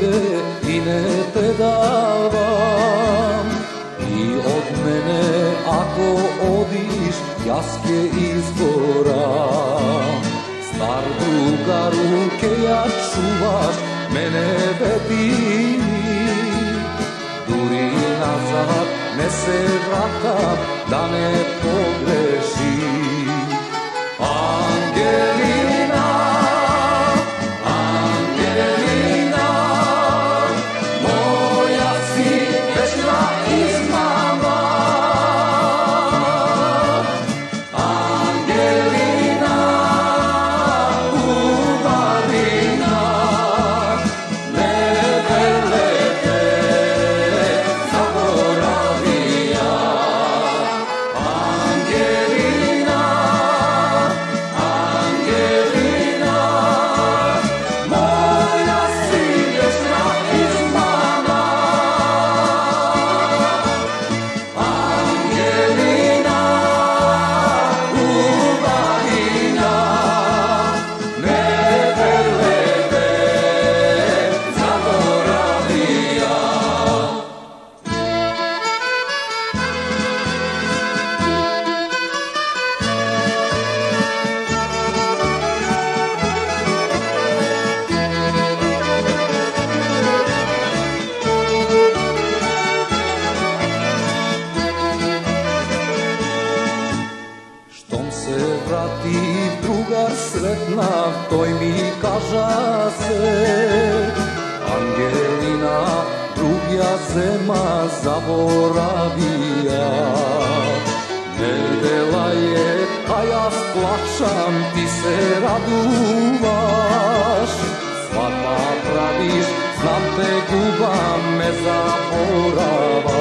tebe i ne te davam. I od mene ako odiš, jaske izgoram. Star druga ruke ja čuvaš, mene vedi. Duri nazad, ne se vratam, da ne pogrešim. Angelina, Angelina, moja si večna izmama. Angelina, uvarina, neverlete zaboravija. Angelina, Angelina, moja si večna izmama. Angelina, uvarina, neverlete zaboravija. Štom se vrati drugar sretna, toj mi kaža se. Angelina, drugja zema zaboravija. Nedela je, a ja splačam, ti se raduvaš. Svadba praviš, znam te gubam, me zaboravaš.